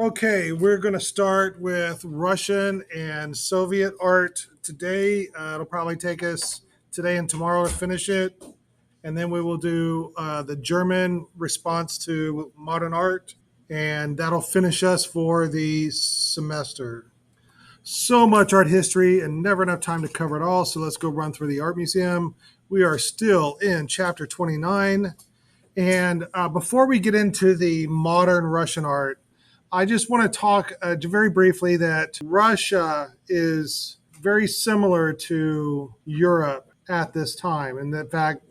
Okay, we're going to start with Russian and Soviet art today. It'll probably take us today and tomorrow to finish it. And then we will do the German response to modern art, and that'll finish us for the semester. So much art history and never enough time to cover it all. So let's go run through the art museum. We are still in chapter 29. And before we get into the modern Russian art, I just want to talk very briefly that Russia is very similar to Europe at this time. And in fact,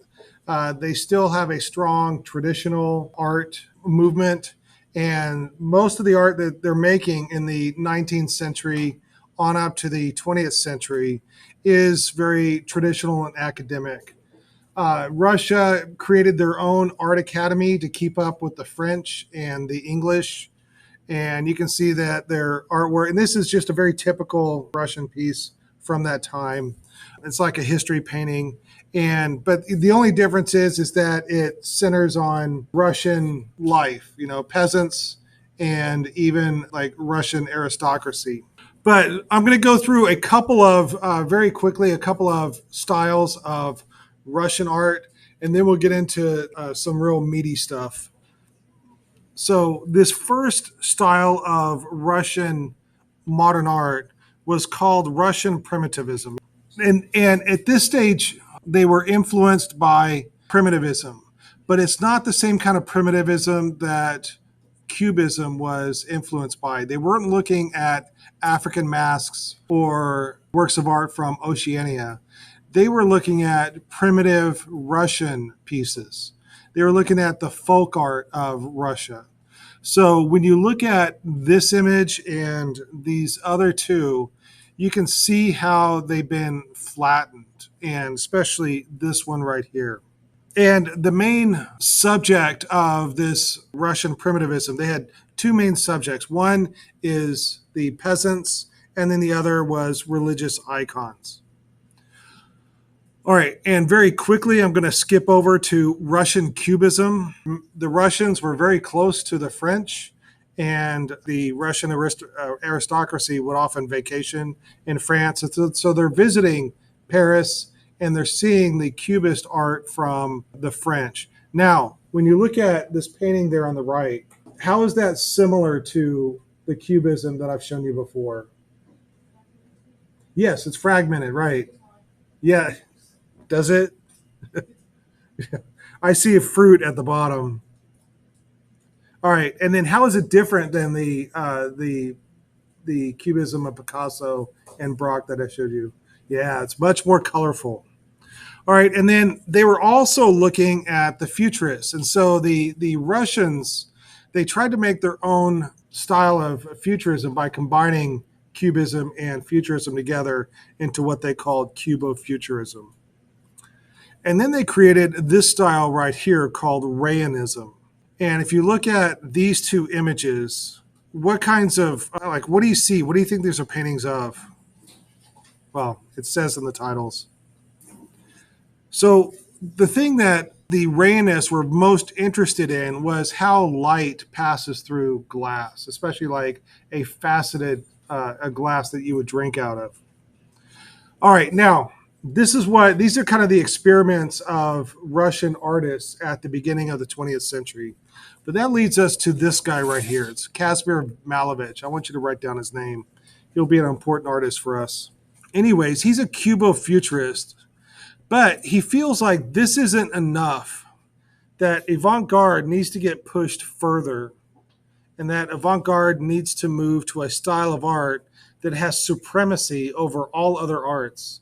they still have a strong traditional art movement. And most of the art that they're making in the 19th century on up to the 20th century is very traditional and academic. Russia created their own art academy to keep up with the French and the English. And you can see that their artwork, and this is just a very typical Russian piece from that time. It's like a history painting. But the only difference is that it centers on Russian life, peasants and even like Russian aristocracy. But I'm going to go through a couple of, very quickly, a couple of styles of Russian art, and then we'll get into some real meaty stuff. So, this first style of Russian modern art was called Russian primitivism. And at this stage, they were influenced by primitivism, but it's not the same kind of primitivism that Cubism was influenced by. They weren't looking at African masks or works of art from Oceania. They were looking at primitive Russian pieces. They were looking at the folk art of Russia. So when you look at this image and these other two, you can see how they've been flattened, and especially this one right here. And the main subject of this Russian primitivism, they had two main subjects. One is the peasants, and then the other was religious icons. All right, and very quickly, I'm going to skip over to Russian Cubism. The Russians were very close to the French, and the Russian aristocracy would often vacation in France. So they're visiting Paris, and they're seeing the Cubist art from the French. Now, when you look at this painting there on the right, how is that similar to the Cubism that I've shown you before? Yes, it's fragmented, right? Yeah, does it? I see a fruit at the bottom. All right, and then how is it different than the Cubism of Picasso and Braque that I showed you? Yeah, it's much more colorful. All right, and then they were also looking at the futurists, and so the Russians, they tried to make their own style of futurism by combining Cubism and futurism together into what they called Cubo-futurism. And then they created this style right here called Rayonism. And if you look at these two images, what kinds of, like, what do you see? What do you think these are paintings of? Well, it says in the titles. So the thing that the Rayonists were most interested in was how light passes through glass, especially like a faceted a glass that you would drink out of. All right, now these are kind of the experiments of Russian artists at the beginning of the 20th century. But that leads us to this guy right here. It's Casimir Malevich. I want you to write down his name. He'll be an important artist for us. Anyways, he's a Cubo-futurist, but he feels like this isn't enough, that avant-garde needs to get pushed further, and that avant-garde needs to move to a style of art that has supremacy over all other arts.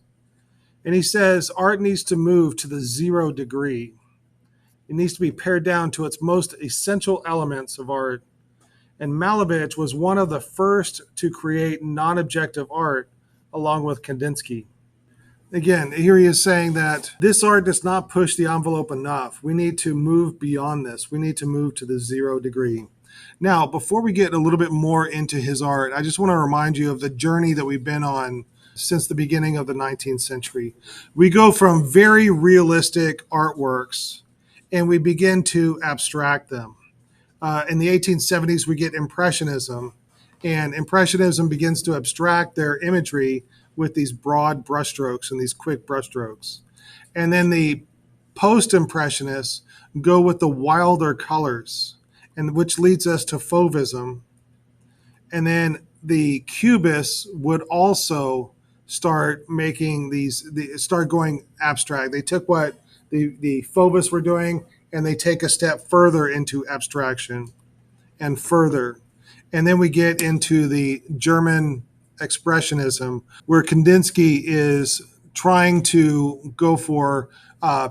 And he says art needs to move to the 0 degree. It needs to be pared down to its most essential elements of art. And Malevich was one of the first to create non-objective art along with Kandinsky. Again, here he is saying that this art does not push the envelope enough. We need to move beyond this. We need to move to the 0 degree. Now, before we get a little bit more into his art, I just want to remind you of the journey that we've been on since the beginning of the 19th century. We go from very realistic artworks and we begin to abstract them. In the 1870s, we get Impressionism. And Impressionism begins to abstract their imagery with these broad brushstrokes and these quick brushstrokes. And then the post Impressionists go with the wilder colors, and which leads us to Fauvism. And then the Cubists would also start making start going abstract. They took what the Fauvists were doing and they take a step further into abstraction and further. And then we get into the German Expressionism, where Kandinsky is trying to go for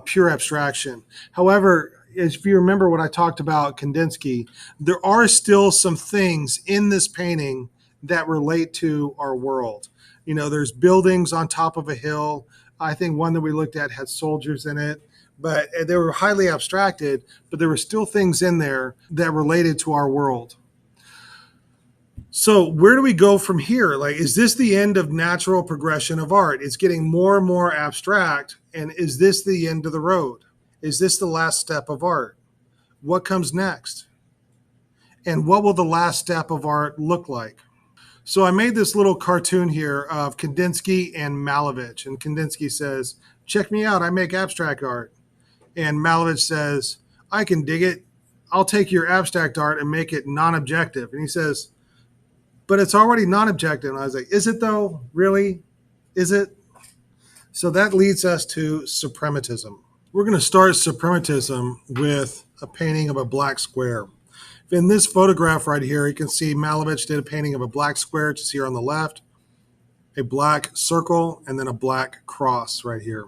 pure abstraction. However, if you remember what I talked about Kandinsky, there are still some things in this painting that relate to our world. You know, there's buildings on top of a hill. I think one that we looked at had soldiers in it, but they were highly abstracted, but there were still things in there that related to our world. So where do we go from here? Like, is this the end of natural progression of art? It's getting more and more abstract. And is this the end of the road? Is this the last step of art? What comes next? And what will the last step of art look like? So I made this little cartoon here of Kandinsky and Malevich. And Kandinsky says, check me out, I make abstract art. And Malevich says, I can dig it. I'll take your abstract art and make it non-objective. And he says, but it's already non-objective. And I was like, is it though? Really? Is it? So that leads us to suprematism. We're going to start suprematism with a painting of a black square. In this photograph right here, you can see Malevich did a painting of a black square, just here on the left, a black circle, and then a black cross right here.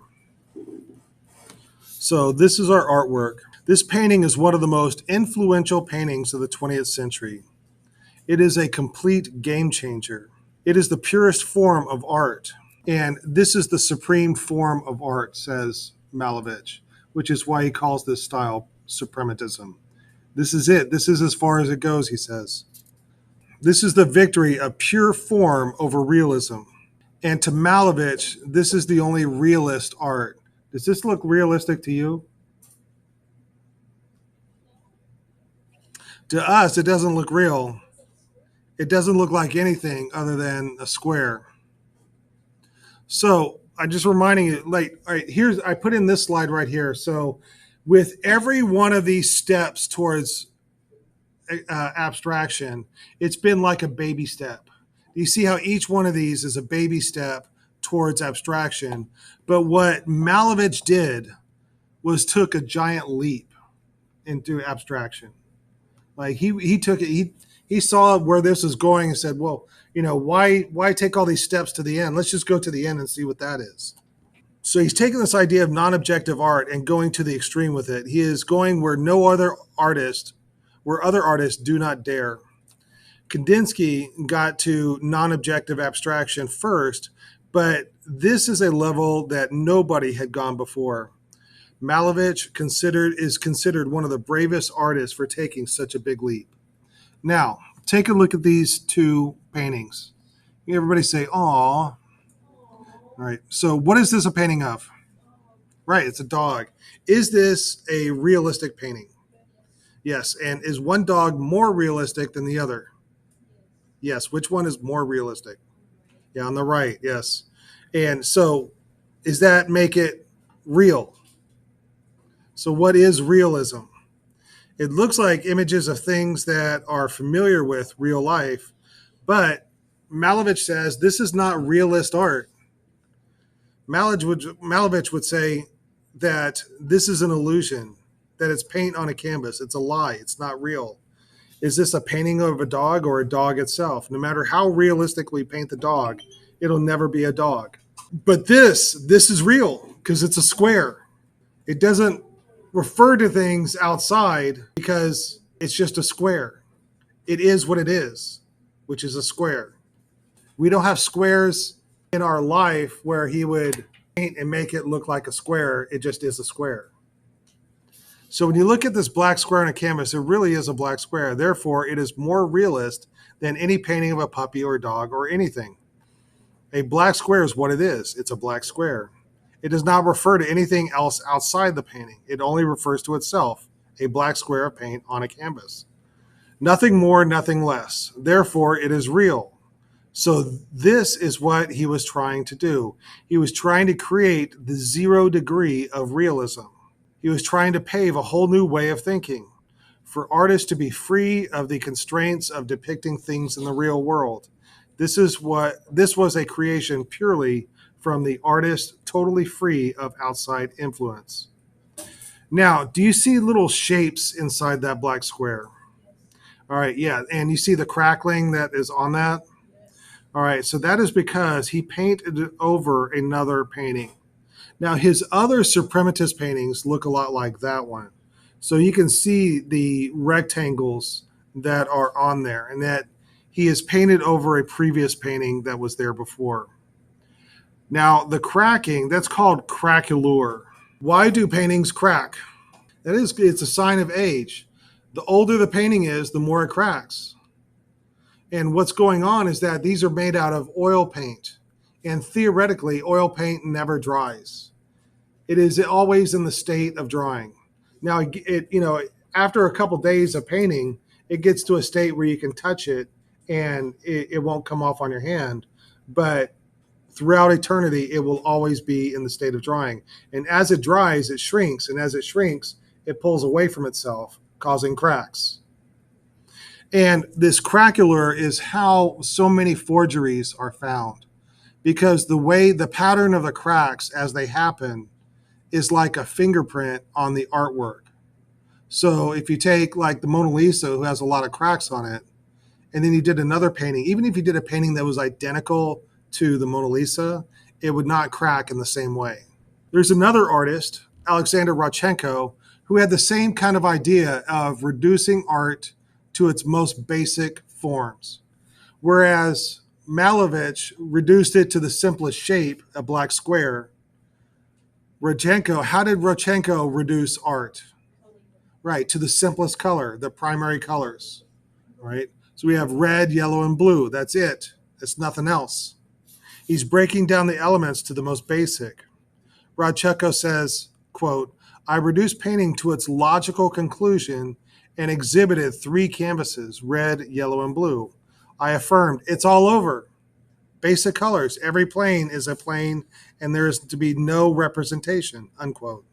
So this is our artwork. This painting is one of the most influential paintings of the 20th century. It is a complete game changer. It is the purest form of art. And this is the supreme form of art, says Malevich, which is why he calls this style suprematism. This is it. This is as far as it goes, he says. This is the victory of pure form over realism. And to Malevich, this is the only realist art. Does this look realistic to you? To us, it doesn't look real. It doesn't look like anything other than a square. So I'm just reminding you, like, all right, I put in this slide right here. So with every one of these steps towards abstraction, it's been like a baby step. You see how each one of these is a baby step towards abstraction. But what Malevich did was took a giant leap into abstraction. Like he took it, he saw where this was going and said, well, you know, why take all these steps to the end? Let's just go to the end and see what that is. So he's taking this idea of non-objective art and going to the extreme with it. He is going where other artists do not dare. Kandinsky got to non-objective abstraction first, but this is a level that nobody had gone before. Malevich is considered one of the bravest artists for taking such a big leap. Now, take a look at these two paintings. Everybody say, "Aw." All right. So what is this a painting of? Right, it's a dog. Is this a realistic painting? Yes. And is one dog more realistic than the other? Yes. Which one is more realistic? Yeah, on the right. Yes. And so does that make it real? So what is realism? It looks like images of things that are familiar with real life, but Malevich says this is not realist art. Malevich would say that this is an illusion, that it's paint on a canvas. It's a lie. It's not real. Is this a painting of a dog or a dog itself? No matter how realistic we paint the dog, it'll never be a dog. But this is real because it's a square. It doesn't refer to things outside because it's just a square. It is what it is, which is a square. We don't have squares in our life where he would paint and make it look like a square. It just is a square. So when you look at this black square on a canvas, it really is a black square. Therefore, it is more realist than any painting of a puppy or a dog or anything. A black square is what it is. It's a black square. It does not refer to anything else outside the painting. It only refers to itself, a black square of paint on a canvas. Nothing more, nothing less. Therefore, it is real. So, this is what he was trying to do. He was trying to create the 0 degree of realism. He was trying to pave a whole new way of thinking for artists to be free of the constraints of depicting things in the real world. This was a creation purely from the artist, totally free of outside influence. Now, do you see little shapes inside that black square? All right, yeah, and you see the crackling that is on that? All right, so that is because he painted it over another painting. Now, his other suprematist paintings look a lot like that one. So you can see the rectangles that are on there, and that he has painted over a previous painting that was there before. Now, the cracking, that's called craquelure. Why do paintings crack? It's a sign of age. The older the painting is, the more it cracks. And what's going on is that these are made out of oil paint. And theoretically, oil paint never dries. It is always in the state of drying. Now, after a couple days of painting, it gets to a state where you can touch it and it won't come off on your hand. But throughout eternity, it will always be in the state of drying. And as it dries, it shrinks. And as it shrinks, it pulls away from itself, causing cracks. And this craquelure is how so many forgeries are found, because the pattern of the cracks as they happen is like a fingerprint on the artwork. So if you take like the Mona Lisa, who has a lot of cracks on it, and then you did another painting, even if you did a painting that was identical to the Mona Lisa, it would not crack in the same way. There's another artist, Alexander Rodchenko, who had the same kind of idea of reducing art to its most basic forms. Whereas Malevich reduced it to the simplest shape, a black square, how did Rodchenko reduce art? Right, to the simplest color, the primary colors, right? So we have red, yellow, and blue. That's it. It's nothing else. He's breaking down the elements to the most basic. Rodchenko says, quote, I reduced painting to its logical conclusion and exhibited 3 canvases, red, yellow, and blue. I affirmed, it's all over. Basic colors. Every plane is a plane, and there is to be no representation, unquote.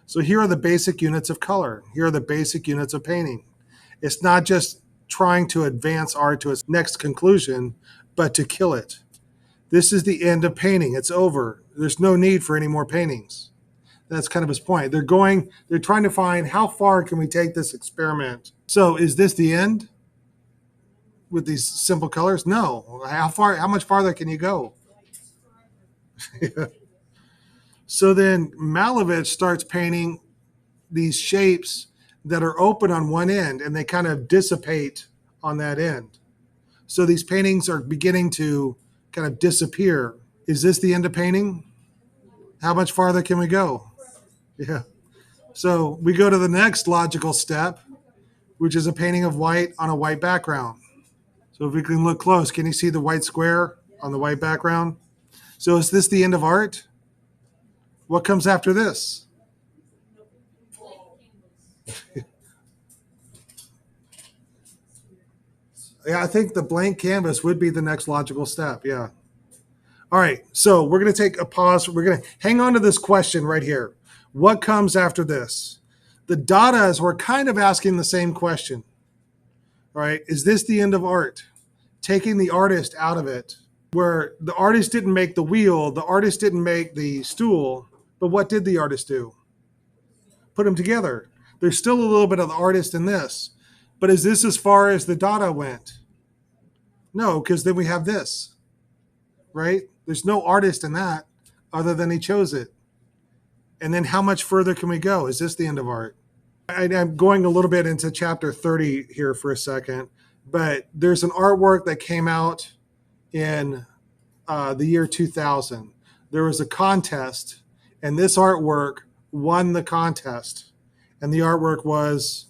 So here are the basic units of color. Here are the basic units of painting. It's not just trying to advance art to its next conclusion, but to kill it. This is the end of painting. It's over. There's no need for any more paintings. That's kind of his point. They're trying to find how far can we take this experiment. So is this the end with these simple colors? No. How much farther can you go? So then Malevich starts painting these shapes that are open on one end and they kind of dissipate on that end. So these paintings are beginning to kind of disappear. Is this the end of painting? How much farther can we go? Yeah. So we go to the next logical step, which is a painting of white on a white background. So if we can look close, can you see the white square on the white background? So is this the end of art? What comes after this? Yeah, I think the blank canvas would be the next logical step. Yeah. All right. So we're going to take a pause. We're going to hang on to this question right here. What comes after this? The Dadaists were kind of asking the same question. All right. Is this the end of art? Taking the artist out of it, where the artist didn't make the wheel, the artist didn't make the stool, but what did the artist do? Put them together. There's still a little bit of the artist in this, but is this as far as the Dada went? No, because then we have this, right? There's no artist in that other than he chose it. And then how much further can we go? Is this the end of art? I'm going a little bit into chapter 30 here for a second, but there's an artwork that came out in the year 2000. There was a contest, and this artwork won the contest. And the artwork was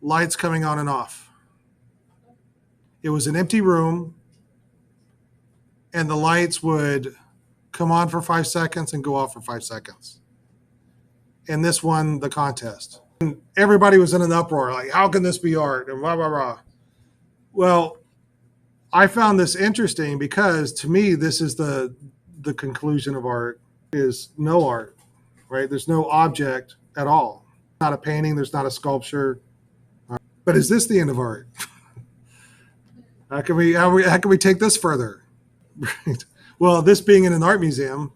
lights coming on and off. It was an empty room, and the lights would come on for 5 seconds and go off for 5 seconds. And this won the contest. Everybody was in an uproar, like, how can this be art? And blah, blah, blah. Well, I found this interesting because to me, this is the conclusion of art is no art, right? There's no object at all. Not a painting, there's not a sculpture. But is this the end of art? How can we take this further? Right. Well, this being in an art museum,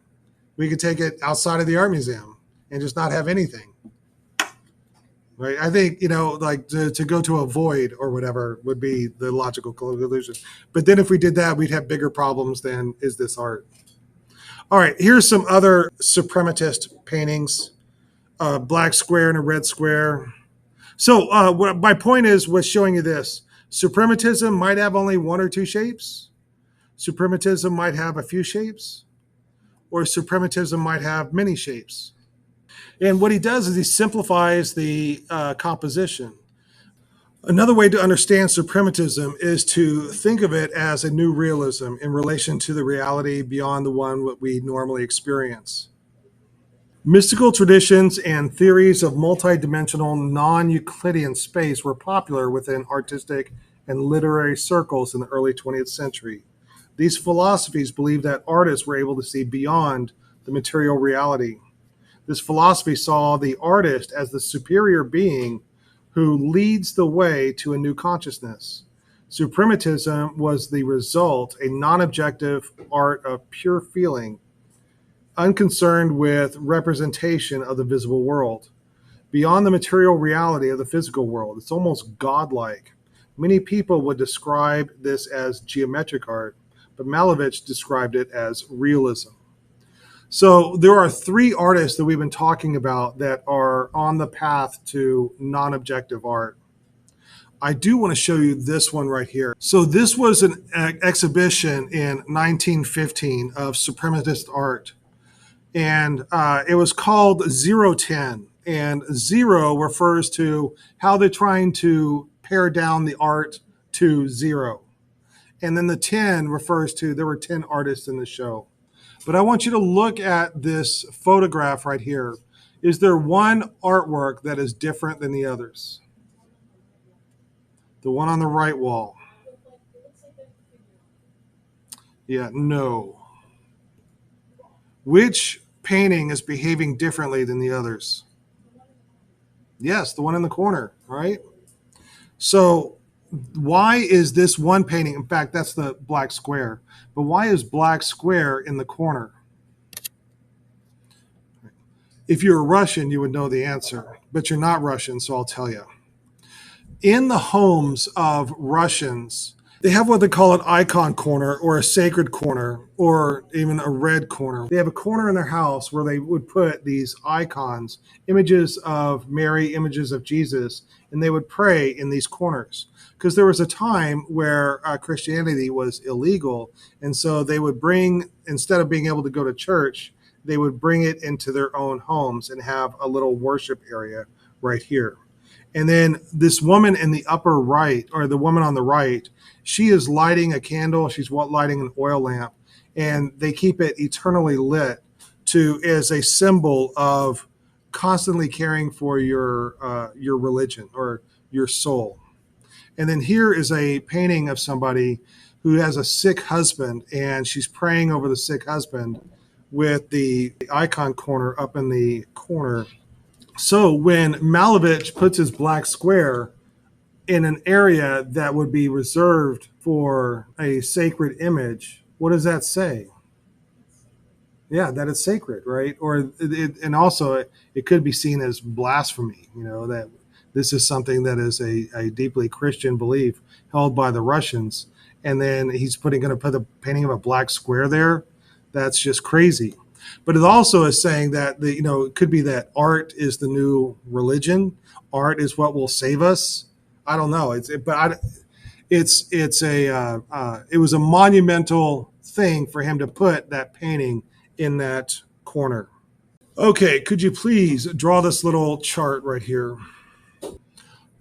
we could take it outside of the art museum and just not have anything. Right. I think, like to go to a void or whatever would be the logical conclusion. But then if we did that, we'd have bigger problems than is this art? All right. Here's some other suprematist paintings, black square and a red square. So my point was showing you this. Suprematism might have only one or two shapes. Suprematism might have a few shapes, or suprematism might have many shapes. And what he does is he simplifies the composition. Another way to understand suprematism is to think of it as a new realism in relation to the reality beyond the one that we normally experience. Mystical traditions and theories of multidimensional, non-Euclidean space were popular within artistic and literary circles in the early 20th century. These philosophies believed that artists were able to see beyond the material reality. This philosophy saw the artist as the superior being who leads the way to a new consciousness. Suprematism was the result, a non-objective art of pure feeling, unconcerned with representation of the visible world. Beyond the material reality of the physical world, it's almost godlike. Many people would describe this as geometric art, but Malevich described it as realism. So there are three artists that we've been talking about that are on the path to non-objective art. I do want to show you this one right here. So this was an exhibition in 1915 of suprematist art. And it was called 010. And 0 refers to how they're trying to pare down the art to 0. And then the 10 refers to there were 10 artists in the show. But I want you to look at this photograph right here. Is there one artwork that is different than the others? The one on the right wall. Yeah, no. Which painting is behaving differently than the others? Yes, the one in the corner, right? So why is this one painting, in fact, that's the black square, but why is black square in the corner? If you're Russian, you would know the answer, but you're not Russian, so I'll tell you. In the homes of Russians, they have what they call an icon corner or a sacred corner or even a red corner. They have a corner in their house where they would put these icons, images of Mary, images of Jesus, and they would pray in these corners. Because there was a time where Christianity was illegal, and so they would bring, instead of being able to go to church, they would bring it into their own homes and have a little worship area right here. And then this woman in the upper right, or the woman on the right, she is lighting a candle. She's lighting an oil lamp, and they keep it eternally lit as a symbol of constantly caring for your religion or your soul. And then here is a painting of somebody who has a sick husband, and she's praying over the sick husband with the icon corner up in the corner. So when Malevich puts his black square in an area that would be reserved for a sacred image, what does that say? Yeah, that it's sacred, right? And also it could be seen as blasphemy, that this is something that is a deeply Christian belief held by the Russians. And then he's going to put a painting of a black square there. That's just crazy. But it also is saying that it could be that art is the new religion. Art is what will save us. I don't know. It was a monumental thing for him to put that painting in that corner. Okay, could you please draw this little chart right here?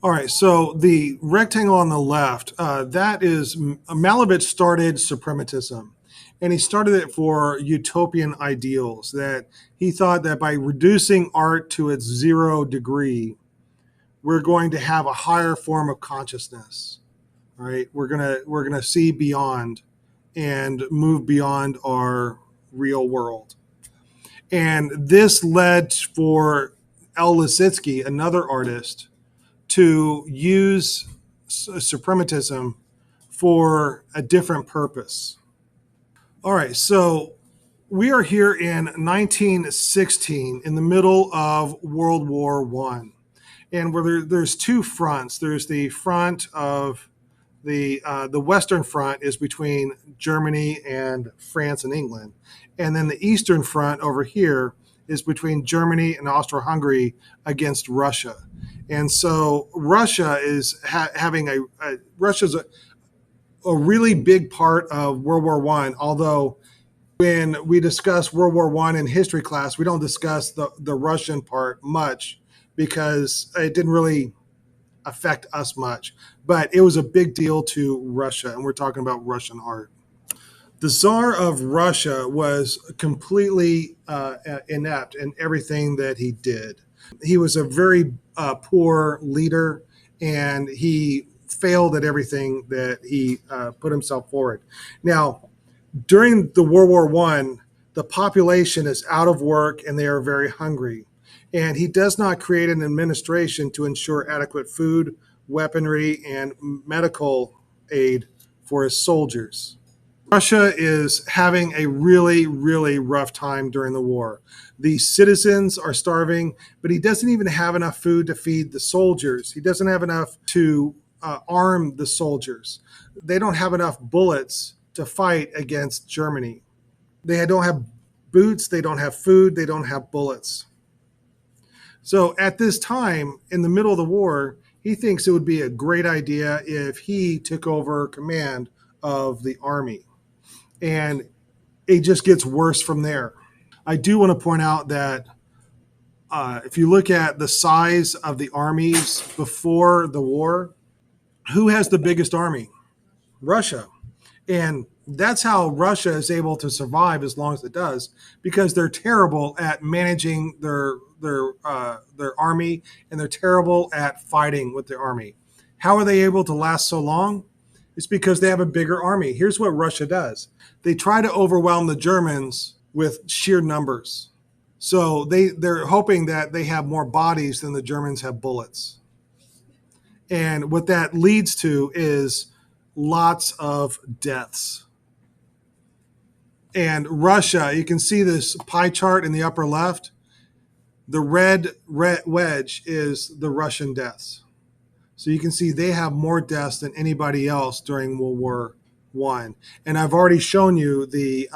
All right, so the rectangle on the left, that is Malevich started suprematism. And he started it for utopian ideals, that he thought that by reducing art to its 0 degree, we're going to have a higher form of consciousness. Right? We're gonna see beyond and move beyond our real world. And this led for El Lissitzky, another artist, to use suprematism for a different purpose. All right, so we are here in 1916 in the middle of World War One, and where there's two fronts. There's the front of the Western Front is between Germany and France and England, and then the Eastern Front over here is between Germany and Austro-Hungary against Russia. And so Russia is having Russia's a really big part of World War One. Although when we discuss World War One in history class, we don't discuss the Russian part much because it didn't really affect us much, but it was a big deal to Russia, and we're talking about Russian art. The Tsar of Russia was completely inept in everything that he did. He was a very poor leader, and he failed at everything that he put himself forward. Now, during the World War One, the population is out of work and they are very hungry. And he does not create an administration to ensure adequate food, weaponry, and medical aid for his soldiers. Russia is having a really, really rough time during the war. The citizens are starving, but he doesn't even have enough food to feed the soldiers. He doesn't have enough to arm the soldiers. They don't have enough bullets to fight against Germany. They don't have boots, they don't have food, they don't have bullets. So at this time, in the middle of the war, he thinks it would be a great idea if he took over command of the army. And it just gets worse from there. I do want to point out that if you look at the size of the armies before the war, who has the biggest army? Russia. And that's how Russia is able to survive as long as it does, because they're terrible at managing their army, and they're terrible at fighting with their army. How are they able to last so long? It's because they have a bigger army. Here's what Russia does. They try to overwhelm the Germans with sheer numbers. So they're hoping that they have more bodies than the Germans have bullets. And what that leads to is lots of deaths. And Russia, you can see this pie chart in the upper left. The red wedge is the Russian deaths. So you can see they have more deaths than anybody else during World War One. And I've already shown you the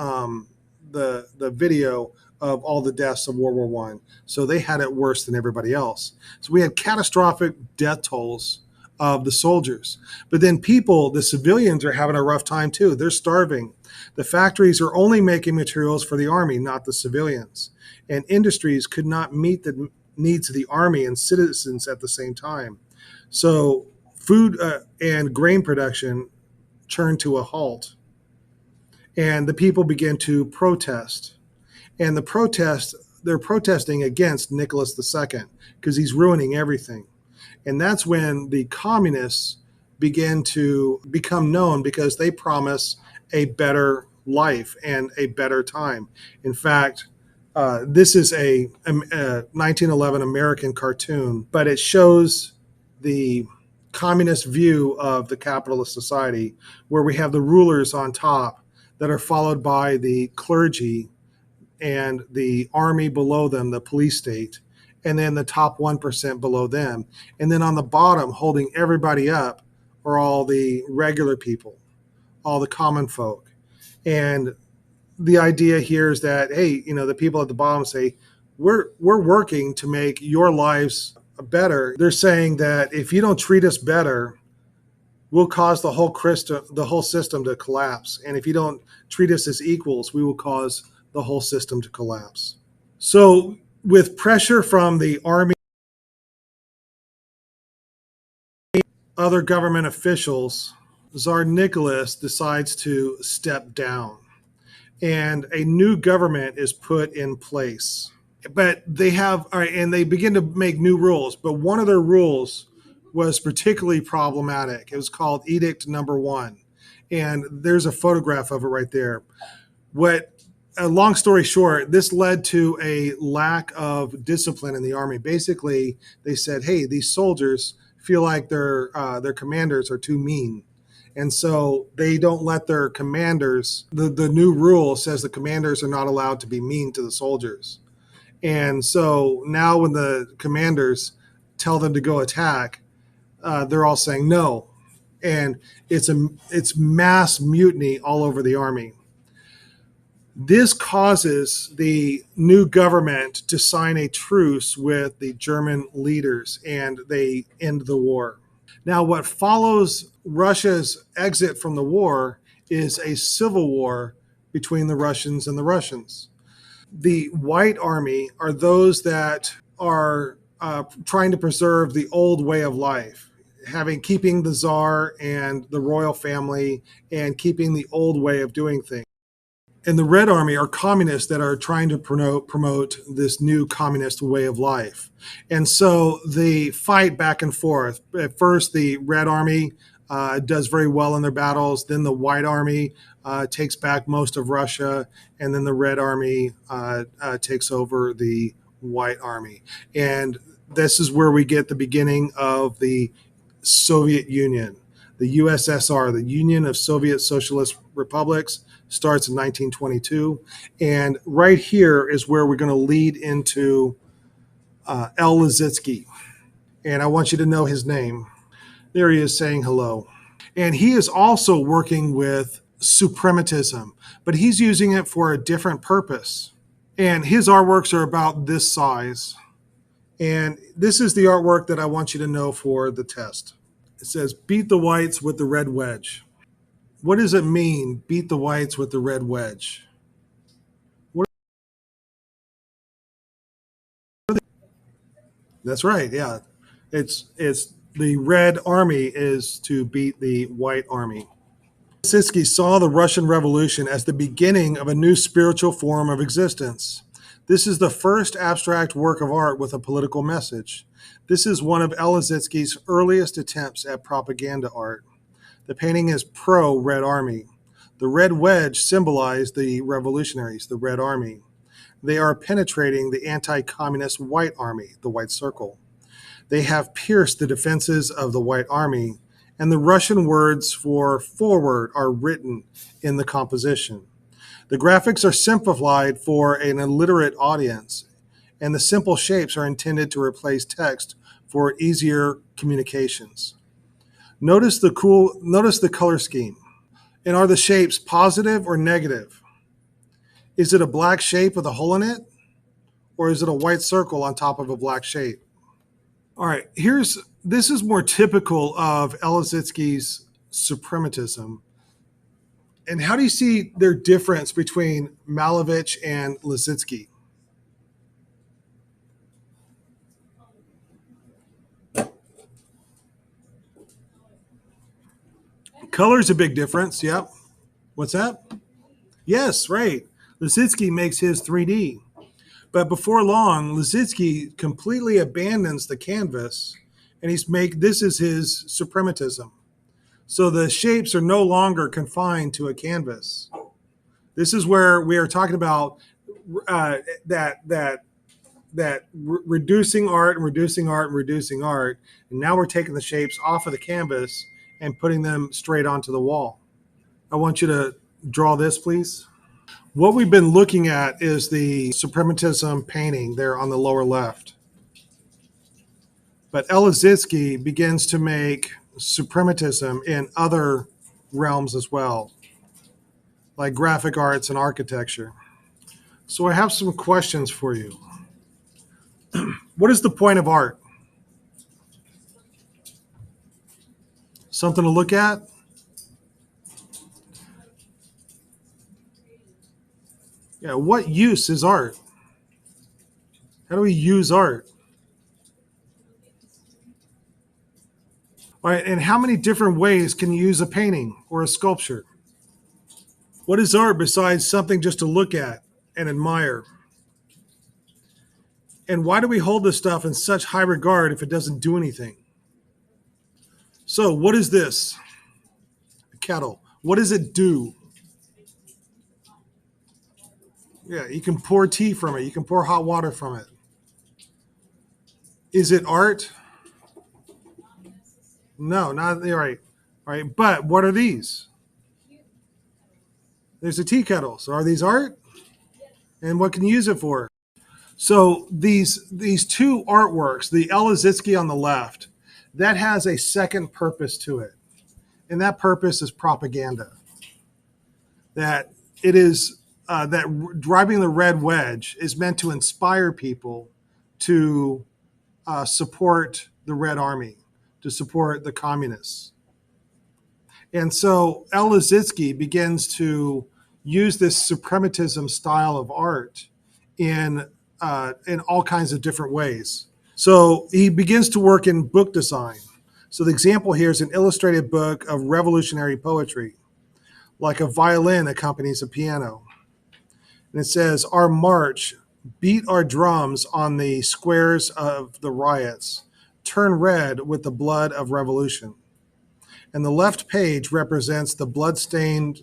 video of all the deaths of World War One. So they had it worse than everybody else. So we had catastrophic death tolls of the soldiers. But then people, the civilians, are having a rough time too. They're starving. The factories are only making materials for the army, not the civilians. And industries could not meet the needs of the army and citizens at the same time. So food and grain production turned to a halt. And the people began to protest. And they're protesting against Nicholas II because he's ruining everything. And that's when the communists began to become known because they promise a better life and a better time. In fact, this is a 1911 American cartoon, but it shows the communist view of the capitalist society, where we have the rulers on top that are followed by the clergy and the army below them, the police state, and then the top 1% below them. And then on the bottom, holding everybody up, are all the regular people, all the common folk. And the idea here is that, hey, the people at the bottom say, we're working to make your lives better. They're saying that if you don't treat us better, we'll cause the whole system to collapse. And if you don't treat us as equals, we will cause the whole system to collapse. So with pressure from the army, other government officials, Tsar Nicholas decides to step down, and a new government is put in place. But they have, all right, and they begin to make new rules. But one of their rules was particularly problematic. It was called Edict Number One. And there's a photograph of it right there. What, a long story short, this led to a lack of discipline in the army. Basically, they said, "Hey, these soldiers feel like their commanders are too mean." And so they don't let their commanders. The new rule says the commanders are not allowed to be mean to the soldiers. And so now, when the commanders tell them to go attack, they're all saying no, and it's mass mutiny all over the army. This causes the new government to sign a truce with the German leaders, and they end the war. Now, what follows Russia's exit from the war is a civil war between the Russians and the Russians. The White Army are those that are trying to preserve the old way of life, keeping the czar and the royal family and keeping the old way of doing things. And the Red Army are communists that are trying to promote this new communist way of life. And so they fight back and forth. At first, the Red Army does very well in their battles. Then the White Army takes back most of Russia. And then the Red Army takes over the White Army. And this is where we get the beginning of the Soviet Union. The USSR, the Union of Soviet Socialist Republics, starts in 1922. And right here is where we're going to lead into El Lissitzky. And I want you to know his name. There he is saying hello. And he is also working with suprematism, but he's using it for a different purpose. And his artworks are about this size. And this is the artwork that I want you to know for the test. It says, "Beat the whites with the red wedge." What does it mean, beat the whites with the red wedge? What? That's right, yeah. It's the Red Army is to beat the White Army. Lissitzky saw the Russian Revolution as the beginning of a new spiritual form of existence. This is the first abstract work of art with a political message. This is one of El Lissitzky's earliest attempts at propaganda art. The painting is pro-Red Army. The red wedge symbolized the revolutionaries, the Red Army. They are penetrating the anti-communist White Army, the White Circle. They have pierced the defenses of the White Army, and the Russian words for forward are written in the composition. The graphics are simplified for an illiterate audience, and the simple shapes are intended to replace text for easier communications. Notice the color scheme. And are the shapes positive or negative? Is it a black shape with a hole in it? Or is it a white circle on top of a black shape? All right, this is more typical of El Lissitzky's suprematism. And how do you see their difference between Malevich and Lissitzky? Color's a big difference, yep. What's that? Yes, right. Lissitzky makes his 3D. But before long, Lissitzky completely abandons the canvas, and this is his suprematism. So the shapes are no longer confined to a canvas. This is where we are talking about reducing art and reducing art and reducing art, and now we're taking the shapes off of the canvas and putting them straight onto the wall. I want you to draw this, please. What we've been looking at is the suprematism painting there on the lower left. But El Lissitzky begins to make suprematism in other realms as well, like graphic arts and architecture. So I have some questions for you. What is the point of art? Something to look at? Yeah, what use is art? How do we use art? All right, and how many different ways can you use a painting or a sculpture? What is art besides something just to look at and admire? And why do we hold this stuff in such high regard if it doesn't do anything? So, what is this? A kettle. What does it do? Yeah, you can pour tea from it. You can pour hot water from it. Is it art? No, not right. Right. But what are these? There's a tea kettle. So are these art? And what can you use it for? So these two artworks, the El Lissitzky on the left, that has a second purpose to it. And that purpose is propaganda. That it is that driving the red wedge is meant to inspire people to support the Red Army, to support the communists. And so El Lissitzky begins to use this suprematism style of art in all kinds of different ways. So he begins to work in book design. So the example here is an illustrated book of revolutionary poetry, like a violin accompanies a piano. And it says, "Our march, beat our drums on the squares of the riots, turn red with the blood of revolution." And the left page represents the blood-stained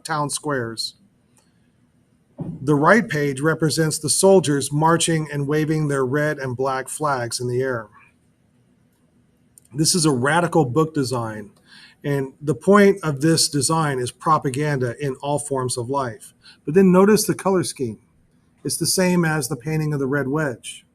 town squares. The right page represents the soldiers marching and waving their red and black flags in the air. This is a radical book design. And the point of this design is propaganda in all forms of life. But then notice the color scheme. It's the same as the painting of the red wedge.